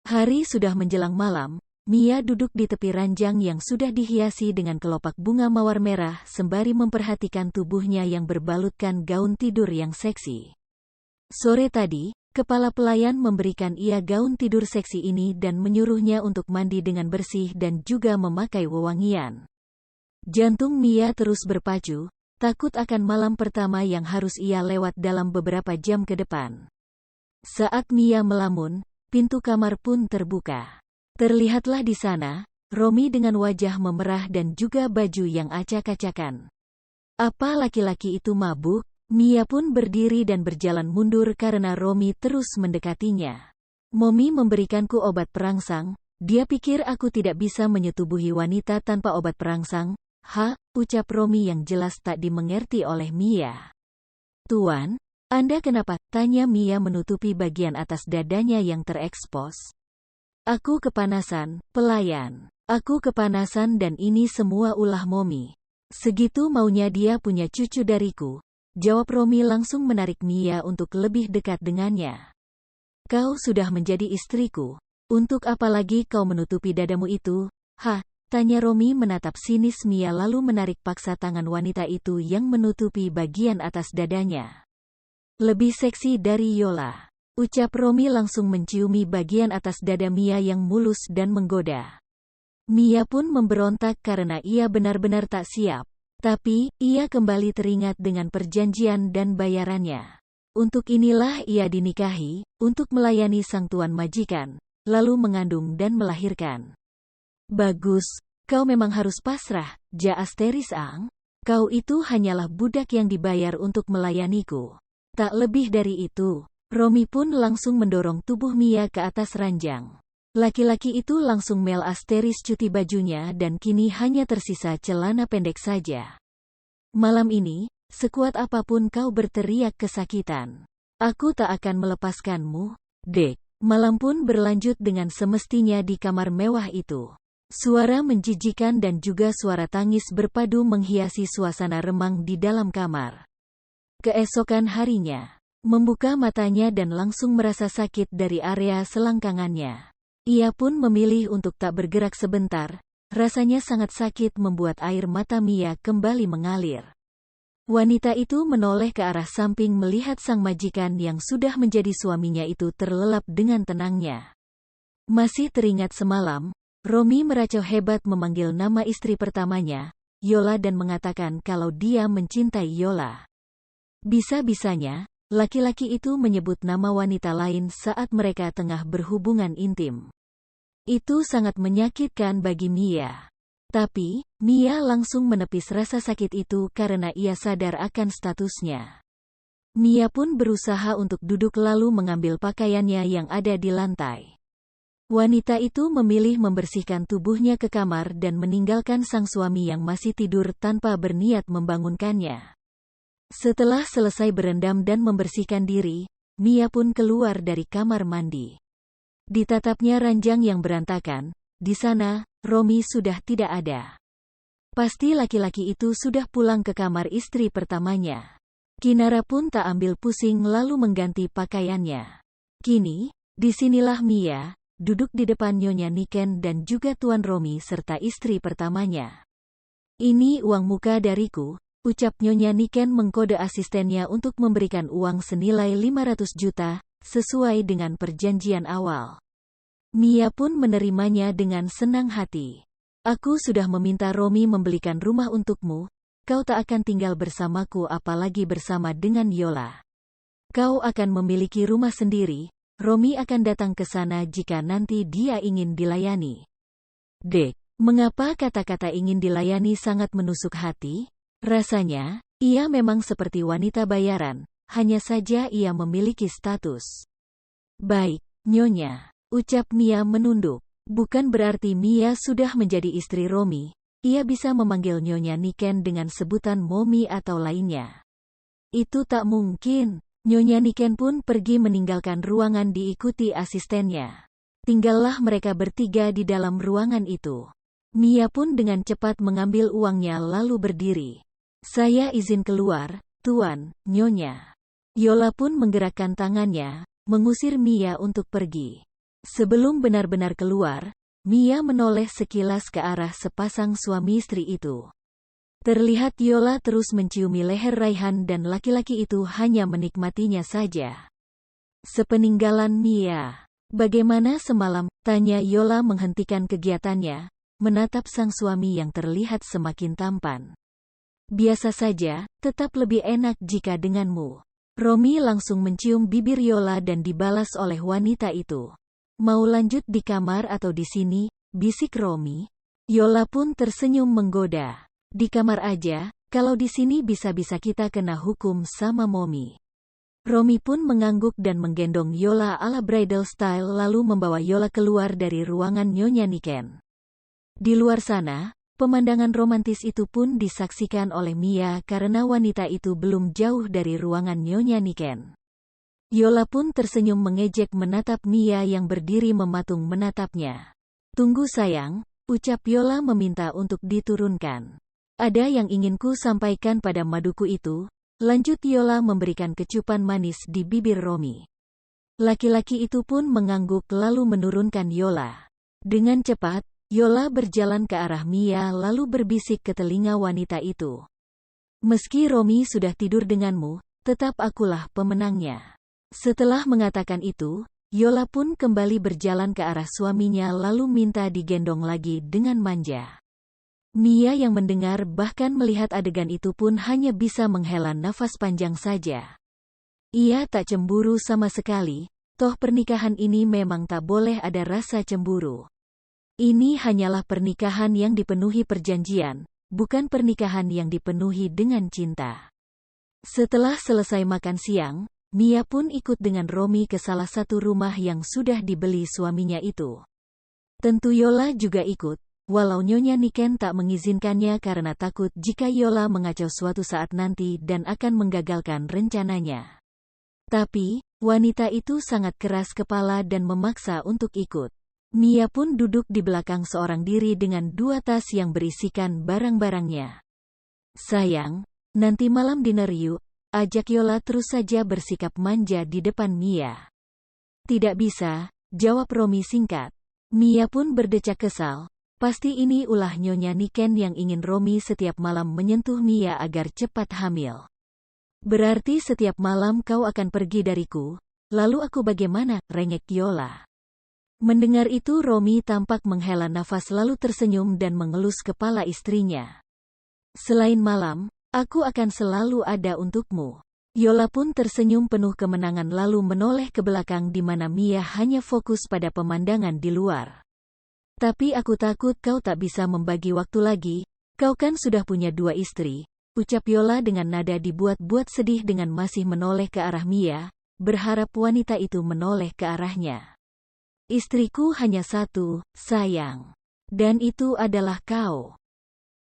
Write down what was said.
Hari sudah menjelang malam, Mia duduk di tepi ranjang yang sudah dihiasi dengan kelopak bunga mawar merah sembari memperhatikan tubuhnya yang berbalutkan gaun tidur yang seksi. Sore tadi, kepala pelayan memberikan ia gaun tidur seksi ini dan menyuruhnya untuk mandi dengan bersih dan juga memakai wewangian. Jantung Mia terus berpacu, takut akan malam pertama yang harus ia lewat dalam beberapa jam ke depan. Saat Mia melamun, pintu kamar pun terbuka. Terlihatlah di sana, Romi dengan wajah memerah dan juga baju yang acak-acakan. Apa laki-laki itu mabuk? Mia pun berdiri dan berjalan mundur karena Romi terus mendekatinya. Momi memberikanku obat perangsang, dia pikir aku tidak bisa menyetubuhi wanita tanpa obat perangsang. Ucap Romi yang jelas tak dimengerti oleh Mia. Tuan, Anda kenapa? Tanya Mia menutupi bagian atas dadanya yang terekspos. Aku kepanasan, pelayan. Aku kepanasan dan ini semua ulah Momi. Segitu maunya dia punya cucu dariku. Jawab Romi langsung menarik Mia untuk lebih dekat dengannya. Kau sudah menjadi istriku. Untuk apa lagi kau menutupi dadamu itu? Tanya Romi menatap sinis Mia lalu menarik paksa tangan wanita itu yang menutupi bagian atas dadanya. Lebih seksi dari Yola, ucap Romi langsung menciumi bagian atas dada Mia yang mulus dan menggoda. Mia pun memberontak karena ia benar-benar tak siap. Tapi, ia kembali teringat dengan perjanjian dan bayarannya. Untuk inilah ia dinikahi, untuk melayani sang tuan majikan, lalu mengandung dan melahirkan. Bagus, kau memang harus pasrah, Jaasteris Ang. Kau itu hanyalah budak yang dibayar untuk melayaniku. Tak lebih dari itu. Romi pun langsung mendorong tubuh Mia ke atas ranjang. Laki-laki itu langsung Asteris cuti bajunya dan kini hanya tersisa celana pendek saja. Malam ini, sekuat apapun kau berteriak kesakitan, aku tak akan melepaskanmu, Dek. Malam pun berlanjut dengan semestinya di kamar mewah itu. Suara menjijikan dan juga suara tangis berpadu menghiasi suasana remang di dalam kamar. Keesokan harinya, membuka matanya dan langsung merasa sakit dari area selangkangannya. Ia pun memilih untuk tak bergerak sebentar, rasanya sangat sakit membuat air mata Mia kembali mengalir. Wanita itu menoleh ke arah samping melihat sang majikan yang sudah menjadi suaminya itu terlelap dengan tenangnya. Masih teringat semalam, Romi meracau hebat memanggil nama istri pertamanya, Yola dan mengatakan kalau dia mencintai Yola. Bisa-bisanya, laki-laki itu menyebut nama wanita lain saat mereka tengah berhubungan intim. Itu sangat menyakitkan bagi Mia. Tapi, Mia langsung menepis rasa sakit itu karena ia sadar akan statusnya. Mia pun berusaha untuk duduk lalu mengambil pakaiannya yang ada di lantai. Wanita itu memilih membersihkan tubuhnya ke kamar dan meninggalkan sang suami yang masih tidur tanpa berniat membangunkannya. Setelah selesai berendam dan membersihkan diri, Mia pun keluar dari kamar mandi. Ditatapnya ranjang yang berantakan, di sana, Romi sudah tidak ada. Pasti laki-laki itu sudah pulang ke kamar istri pertamanya. Kinara pun tak ambil pusing lalu mengganti pakaiannya. Kini, disinilah Mia, duduk di depan Nyonya Niken dan juga Tuan Romi serta istri pertamanya. Ini uang muka dariku, ucap Nyonya Niken mengkode asistennya untuk memberikan uang senilai 500 juta, sesuai dengan perjanjian awal. Mia pun menerimanya dengan senang hati. Aku sudah meminta Romi membelikan rumah untukmu, kau tak akan tinggal bersamaku apalagi bersama dengan Yola. Kau akan memiliki rumah sendiri, Romi akan datang ke sana jika nanti dia ingin dilayani. Dek, mengapa kata-kata ingin dilayani sangat menusuk hati? Rasanya, ia memang seperti wanita bayaran, hanya saja ia memiliki status. Baik, Nyonya, ucap Mia menunduk. Bukan berarti Mia sudah menjadi istri Romi, ia bisa memanggil Nyonya Niken dengan sebutan Momi atau lainnya. Itu tak mungkin. Nyonya Niken pun pergi meninggalkan ruangan diikuti asistennya. Tinggallah mereka bertiga di dalam ruangan itu. Mia pun dengan cepat mengambil uangnya lalu berdiri. Saya izin keluar, Tuan, Nyonya. Yola pun menggerakkan tangannya, mengusir Mia untuk pergi. Sebelum benar-benar keluar, Mia menoleh sekilas ke arah sepasang suami istri itu. Terlihat Yola terus menciumi leher Raihan dan laki-laki itu hanya menikmatinya saja. Sepeninggalan Mia. Bagaimana semalam? Tanya Yola menghentikan kegiatannya, menatap sang suami yang terlihat semakin tampan. Biasa saja, tetap lebih enak jika denganmu. Romi langsung mencium bibir Yola dan dibalas oleh wanita itu. Mau lanjut di kamar atau di sini? Bisik Romi. Yola pun tersenyum menggoda. Di kamar aja, kalau di sini bisa-bisa kita kena hukum sama Momi. Romi pun mengangguk dan menggendong Yola ala bridal style lalu membawa Yola keluar dari ruangan Nyonya Niken. Di luar sana, pemandangan romantis itu pun disaksikan oleh Mia karena wanita itu belum jauh dari ruangan Nyonya Niken. Yola pun tersenyum mengejek menatap Mia yang berdiri mematung menatapnya. Tunggu sayang, ucap Yola meminta untuk diturunkan. Ada yang ingin ku sampaikan pada maduku itu, lanjut Yola memberikan kecupan manis di bibir Romi. Laki-laki itu pun mengangguk lalu menurunkan Yola. Dengan cepat, Yola berjalan ke arah Mia lalu berbisik ke telinga wanita itu. Meski Romi sudah tidur denganmu, tetap akulah pemenangnya. Setelah mengatakan itu, Yola pun kembali berjalan ke arah suaminya lalu minta digendong lagi dengan manja. Mia yang mendengar bahkan melihat adegan itu pun hanya bisa menghela nafas panjang saja. Ia tak cemburu sama sekali, toh pernikahan ini memang tak boleh ada rasa cemburu. Ini hanyalah pernikahan yang dipenuhi perjanjian, bukan pernikahan yang dipenuhi dengan cinta. Setelah selesai makan siang, Mia pun ikut dengan Romi ke salah satu rumah yang sudah dibeli suaminya itu. Tentu Yola juga ikut, walau Nyonya Niken tak mengizinkannya karena takut jika Yola mengacau suatu saat nanti dan akan menggagalkan rencananya. Tapi, wanita itu sangat keras kepala dan memaksa untuk ikut. Mia pun duduk di belakang seorang diri dengan 2 tas yang berisikan barang-barangnya. Sayang, nanti malam dinner yuk. Ajak Yola terus saja bersikap manja di depan Mia. Tidak bisa, jawab Romi singkat. Mia pun berdecak kesal. Pasti ini ulah Nyonya Niken yang ingin Romi setiap malam menyentuh Mia agar cepat hamil. Berarti setiap malam kau akan pergi dariku, lalu aku bagaimana? Rengek Yola. Mendengar itu Romi tampak menghela nafas lalu tersenyum dan mengelus kepala istrinya. Selain malam, aku akan selalu ada untukmu. Yola pun tersenyum penuh kemenangan lalu menoleh ke belakang di mana Mia hanya fokus pada pemandangan di luar. Tapi aku takut kau tak bisa membagi waktu lagi, kau kan sudah punya 2 istri, ucap Yola dengan nada dibuat-buat sedih dengan masih menoleh ke arah Mia, berharap wanita itu menoleh ke arahnya. Istriku hanya 1, sayang. Dan itu adalah kau.